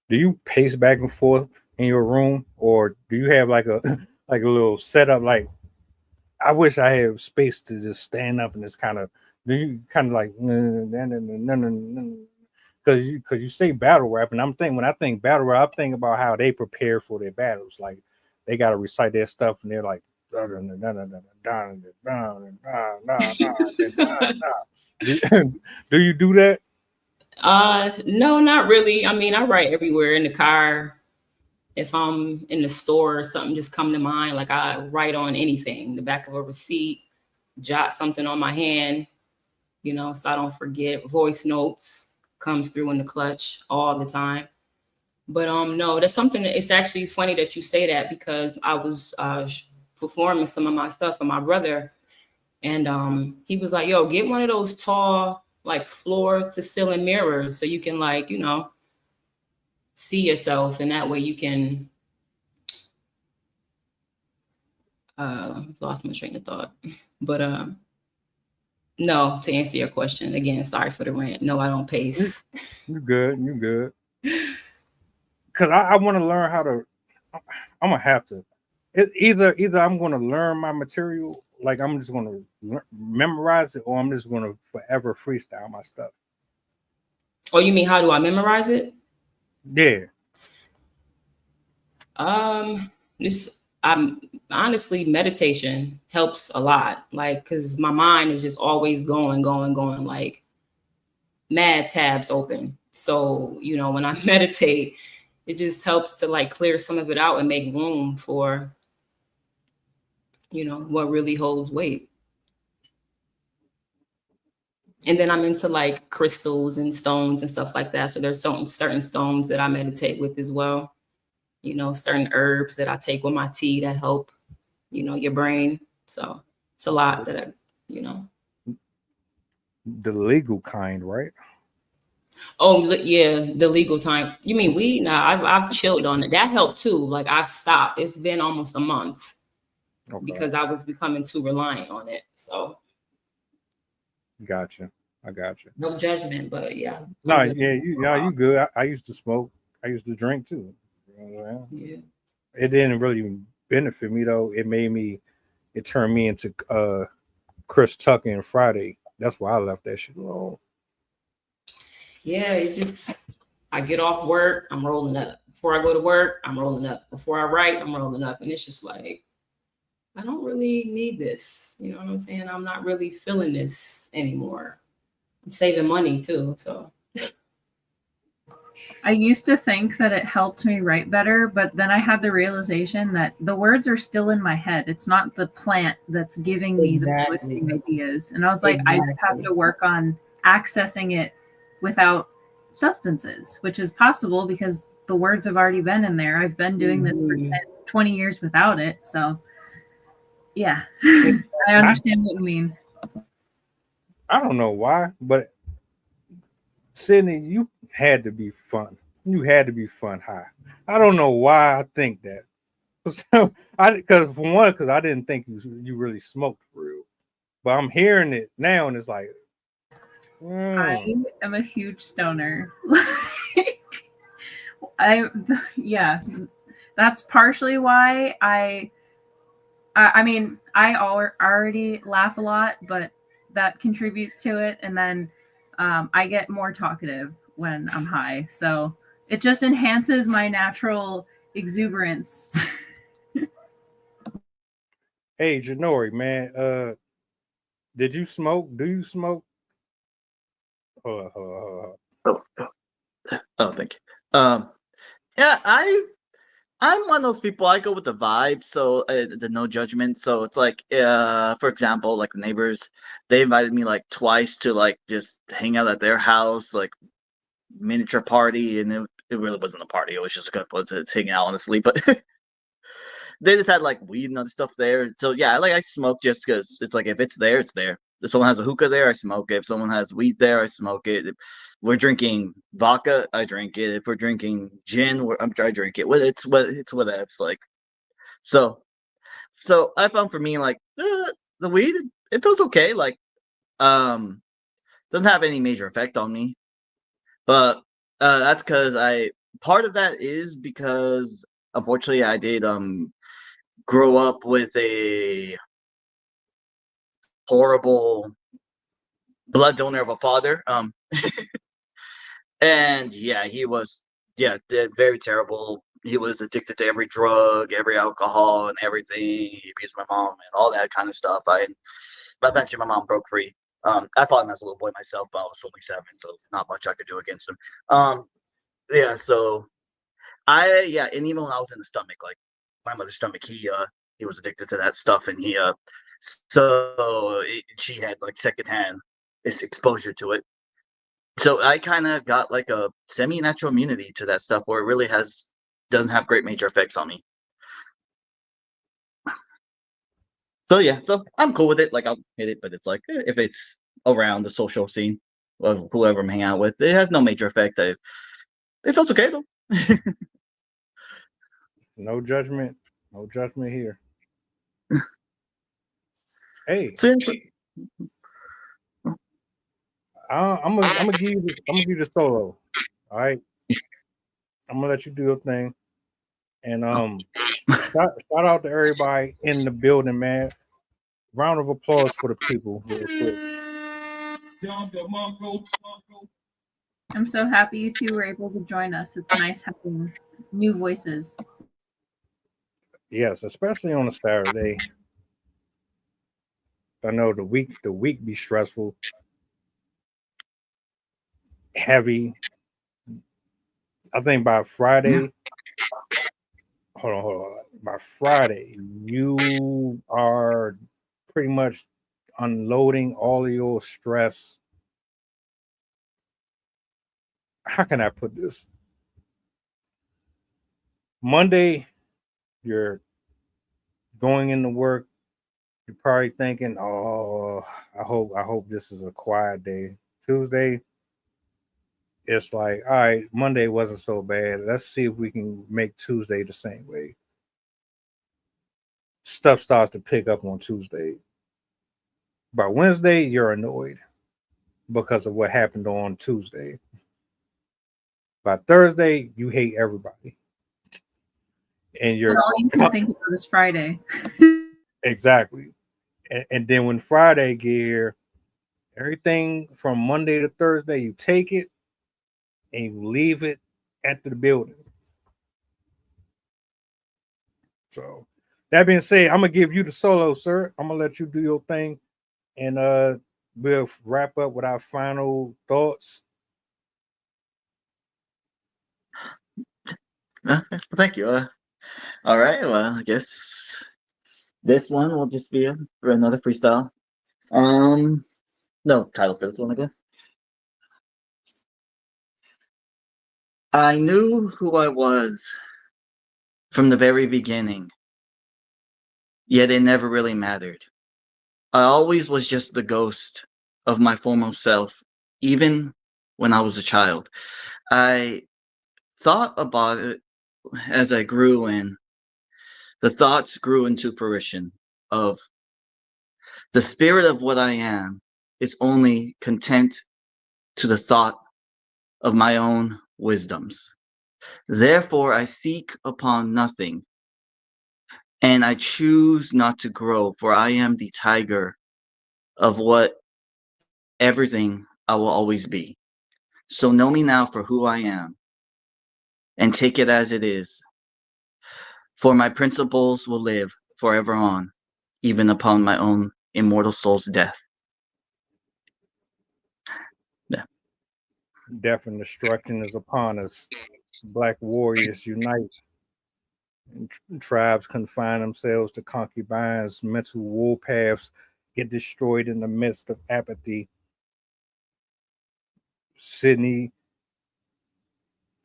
Do you pace back and forth in your room, or do you have like a like a little setup? Like, I wish I had space to just stand up and just kind of. Do you kind of like because you say battle rap, and I'm thinking when I think battle rap, I'm thinking about how they prepare for their battles. Like they got to recite their stuff, and they're like, do you do that? No, not really. I mean, I write everywhere in the car. If I'm in the store or something just come to mind, like I write on anything, the back of a receipt, jot something on my hand, you know, so I don't forget. Voice notes comes through in the clutch all the time. But no, that's something that it's actually funny that you say that, because I was performing some of my stuff for my brother, and he was like, yo, get one of those tall, like floor to ceiling mirrors so you can, like, you know, see yourself, and that way you can lost my train of thought. But no, to answer your question again, sorry for the rant. No, I don't pace. You good. Because I want to learn how to. I'm gonna have to. Either I'm gonna learn my material, like I'm just gonna memorize it, or I'm just gonna forever freestyle my stuff. Oh, you mean how do I memorize it? Yeah. I'm honestly, meditation helps a lot. Like, cause my mind is just always going, like mad tabs open. So, you know, when I meditate, it just helps to like clear some of it out and make room for, you know, what really holds weight. And then I'm into like crystals and stones and stuff like that. So there's certain stones that I meditate with as well. You know, certain herbs that I take with my tea that help, you know, your brain. So it's a lot that I, you know. The legal kind, right? Oh yeah, the legal time. You mean weed? Nah, I've chilled on it. That helped too. Like I've stopped. It's been almost a month because I was becoming too reliant on it. So Gotcha. I got you. No judgment, but yeah. No, yeah, you good. I used to smoke. I used to drink too. Well, Yeah. it didn't really benefit me though. It turned me into Chris Tucker and Friday. That's why I left that shit alone. Yeah, I get off work, I'm rolling up. Before I go to work, I'm rolling up. Before I write, I'm rolling up. And it's just like, I don't really need this. You know what I'm saying? I'm not really feeling this anymore. I'm saving money too. So I used to think that it helped me write better, but then I had the realization that the words are still in my head. It's not the plant that's giving me the poetry ideas. And I was like, I just have to work on accessing it without substances, which is possible because the words have already been in there. I've been doing this for 10, 20 years without it. So, yeah, I understand what you mean. I don't know why, but Sydney, you had to be fun. You had to be fun high. I don't know why I think that. So because for one, because I didn't think you really smoked for real. But I'm hearing it now, and it's like, I am a huge stoner. Yeah, that's partially why I mean, I already laugh a lot, but that contributes to it. And then I get more talkative when I'm high. So it just enhances my natural exuberance. hey, Janori, man, did you smoke? Do you smoke? Oh, thank you. Yeah, I'm one of those people. I go with the vibe, so the no judgment. So it's like, for example, like the neighbors, they invited me like twice to like just hang out at their house, like miniature party, and it really wasn't a party. It was just it's hanging out, honestly. But they just had like weed and other stuff there. So yeah, like I smoke just because it's like if it's there, it's there. If someone has a hookah there, I smoke it. If someone has weed there, I smoke it. If we're drinking vodka, I drink it. If we're drinking gin, I drink it. It's whatever. It's like so. So I found for me like the weed, it feels okay. Like doesn't have any major effect on me. But that's because part of that is because unfortunately I did grow up with a horrible blood donor of a father. And yeah, he was very terrible. He was addicted to every drug, every alcohol, and everything. He abused my mom and all that kind of stuff. But eventually, my mom broke free. I fought him as a little boy myself, but I was only 7, so not much I could do against him. Yeah, so and even when I was in the stomach, like my mother's stomach, he was addicted to that stuff, and she had like secondhand exposure to it. So I kind of got like a semi-natural immunity to that stuff, where it really doesn't have great major effects on me. So yeah, so I'm cool with it. Like I'll hit it, but it's like if it's around the social scene of whoever I'm hanging out with, it has no major effect. It feels okay though. No judgment. No judgment here. Hey, I'm gonna give you the solo. All right, I'm gonna let you do your thing, and shout out to everybody in the building, man. Round of applause for the people real quick. I'm so happy you two were able to join us. It's nice having new voices. Yes, especially on a Saturday. I know the week be stressful, heavy. I think by Friday, hold on. By Friday, you are pretty much unloading all of your stress. How can I put this? Monday, you're going into work. You're probably thinking, "Oh, I hope this is a quiet day." Tuesday, it's like, all right, Monday wasn't so bad. Let's see if we can make Tuesday the same way. Stuff starts to pick up on Tuesday. By Wednesday, you're annoyed because of what happened on Tuesday. By Thursday, you hate everybody. and And all you can think about is Friday. exactly. And then when Friday get here, everything from Monday to Thursday, you take it and you leave it at the building. So that being said, I'm gonna give you the solo, sir. I'm gonna let you do your thing, and we'll wrap up with our final thoughts. Thank you. All right. Well, I guess this one will just be for another freestyle. No title for this one, I guess. I knew who I was from the very beginning, yet it never really mattered. I always was just the ghost of my former self, even when I was a child. I thought about it as I grew, and the thoughts grew into fruition of the spirit of what I am is only content to the thought of my own wisdoms. Therefore, I seek upon nothing, and I choose not to grow, for I am the tiger of what everything I will always be. So know me now for who I am, and take it as it is, for my principles will live forever on, even upon my own immortal soul's death. Yeah. Death and destruction is upon us. Black warriors unite. Tribes confine themselves to concubines. Mental warpaths get destroyed in the midst of apathy. Sydney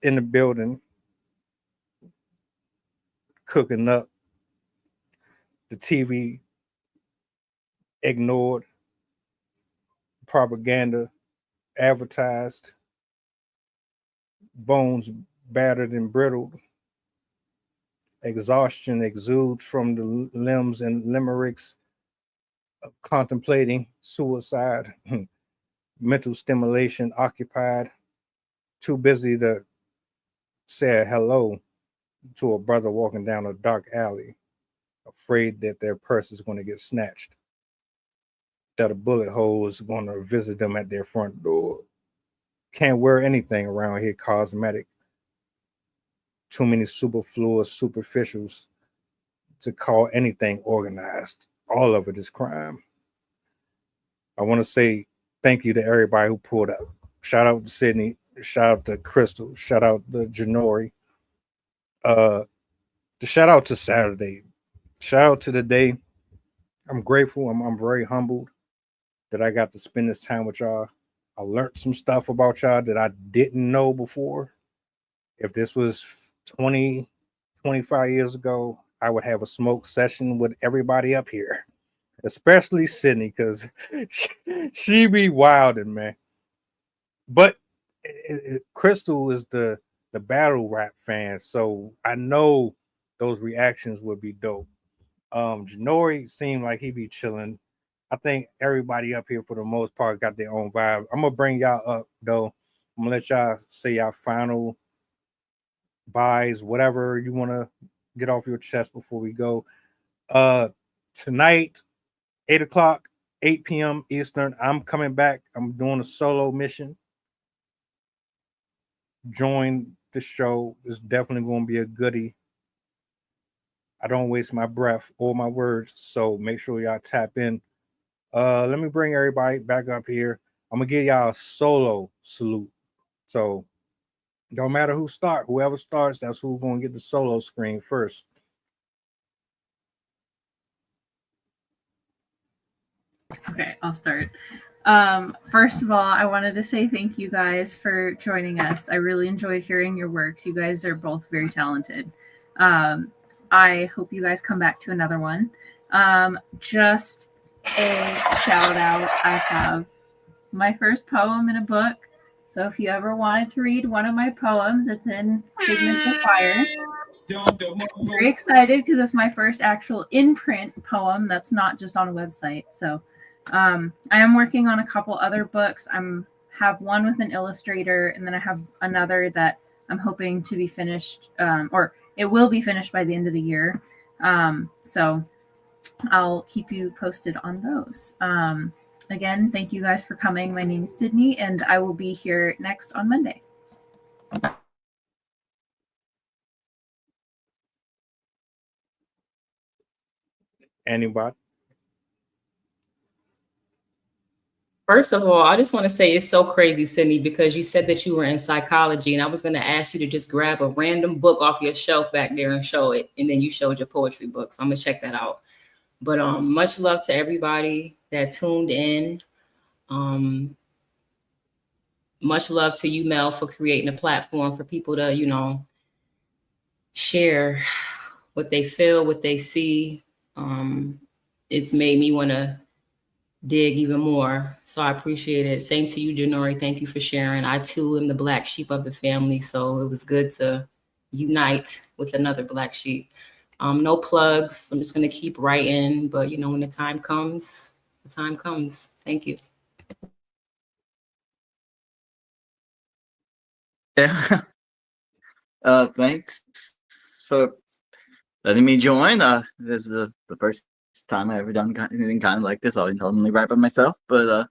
in the building, cooking up. The TV ignored. Propaganda advertised. Bones battered and brittled. Exhaustion exudes from the limbs and limericks of contemplating suicide. Mental stimulation occupied. Too busy to say hello to a brother walking down a dark alley, afraid that their purse is going to get snatched, that a bullet hole is going to visit them at their front door. Can't wear anything around here cosmetic. Too many superfluous superficials to call anything organized. All of it is crime. I want to say thank you to everybody who pulled up. Shout out to Sydney. Shout out to Crystal. Shout out to Janori. The shout out to Saturday. Shout out to the day. I'm grateful. I'm very humbled that I got to spend this time with y'all. I learned some stuff about y'all that I didn't know before. If this was 20, 25 years ago, I would have a smoke session with everybody up here, especially Sydney, because she be wilding, man. But Crystal is the battle rap fan, so I know those reactions would be dope. Janori seemed like he be chilling. I think everybody up here for the most part got their own vibe. I'm gonna bring y'all up though. I'm gonna let y'all say y'all final buys, whatever you want to get off your chest before we go. Tonight, 8 o'clock, 8 p.m. Eastern. I'm coming back. I'm doing a solo mission. Join the show. It's definitely going to be a goodie. I don't waste my breath or my words, so make sure y'all tap in. Let me bring everybody back up here. I'm gonna give y'all a solo salute. So don't matter who start, whoever starts, that's who's gonna get the solo screen first. Okay, I'll start. First of all, I wanted to say thank you guys for joining us. I really enjoyed hearing your works. You guys are both very talented. I hope you guys come back to another one. Just a shout out. I have my first poem in a book. So if you ever wanted to read one of my poems, it's in Figments of Fire. I'm very excited because it's my first actual in-print poem that's not just on a website. So I am working on a couple other books. Have one with an illustrator, and then I have another that I'm hoping to be finished or it will be finished by the end of the year. So I'll keep you posted on those. Again, thank you guys for coming. My name is Sydney, and I will be here next on Monday. Anybody? First of all, I just want to say it's so crazy, Sydney, because you said that you were in psychology, and I was going to ask you to just grab a random book off your shelf back there and show it, and then you showed your poetry book. So I'm going to check that out. But much love to everybody that tuned in. Much love to you, Mel, for creating a platform for people to, you know, share what they feel, what they see. It's made me want to dig even more. So I appreciate it. Same to you, Janori. Thank you for sharing. I too am the black sheep of the family. So it was good to unite with another black sheep. No plugs. I'm just going to keep writing. But, you know, when the time comes, the time comes. Thank you. Yeah. Thanks for letting me join. This is the first time I've ever done anything kind of like this. I normally write by myself, but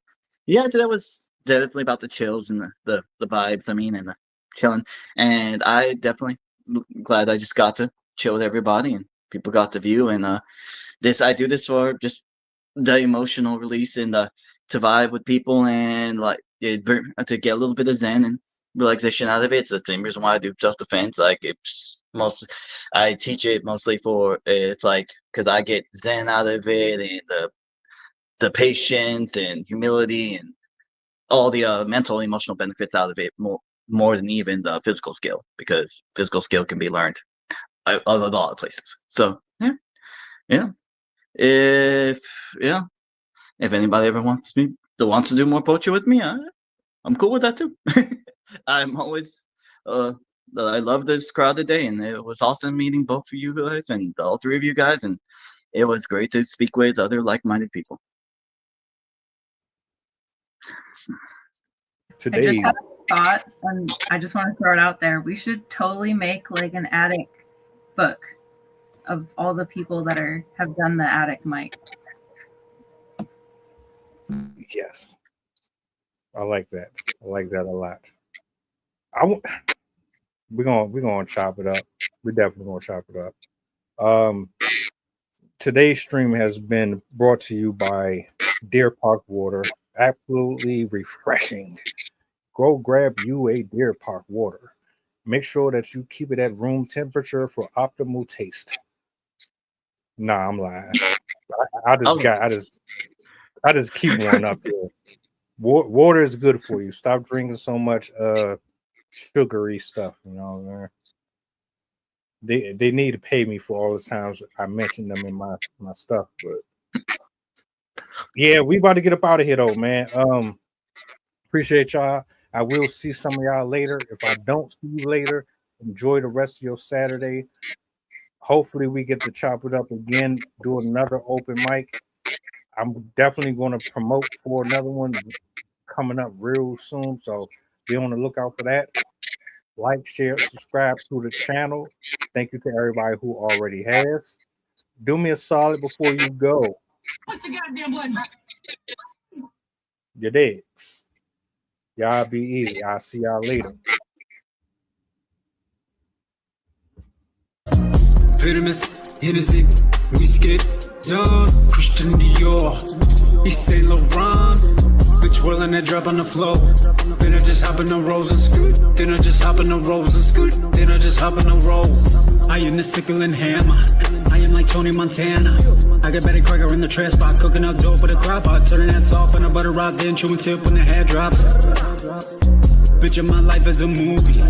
yeah, that was definitely about the chills and the vibes. I mean, and the chilling. And I definitely glad I just got to chill with everybody and people got the view. And I do this for just the emotional release and to vibe with people and like to get a little bit of zen and relaxation out of it. It's the same reason why I do self-defense. Like I teach it mostly for it's like because I get zen out of it and the patience and humility and all the mental and emotional benefits out of it more than even the physical skill, because physical skill can be learned a lot of places. So yeah. If anybody ever wants to do more poetry with me, I'm cool with that too. I'm always I love this crowd today, and it was awesome meeting both of you guys and all three of you guys, and it was great to speak with other like-minded people. I just had a thought, and I just want to throw it out there. We should totally make like an attic book of all the people that have done the attic mic. Yes, I like that. I like that a lot. We're gonna chop it up. We're definitely gonna chop it up. Today's stream has been brought to you by Deer Park Water. Absolutely refreshing. Go grab you a Deer Park Water. Make sure that you keep it at room temperature for optimal taste. Nah, I'm lying. I just keep one up there. Water is good for you. Stop drinking so much sugary stuff, you know. They need to pay me for all the times I mention them in my stuff, but yeah, we about to get up out of here though, man. Appreciate y'all. I will see some of y'all later. If I don't see you later, enjoy the rest of your Saturday. Hopefully we get to chop it up again, do another open mic. I'm definitely going to promote for another one coming up real soon, so be on the lookout for that. Like, share, subscribe to the channel. Thank you to everybody who already has. Do me a solid before you go. What's your goddamn button? Your digs. Y'all be easy. I'll see y'all later. Pyramus, Hennessy, Whiskey, John, Christian Dior, East Saint Laurent, bitch whirling that drop on the floor. Then I just hop in the rolls and scoot. Then I just hop in the rolls and scoot. Then I just hop in the rolls. I am the sickle and hammer. I am like Tony Montana. I got Betty Crocker in the trash spot, cooking up dope with a crop pot, turning that soft on a butter rock, then chewing tip when the hair drops. Bitch, my life is a movie.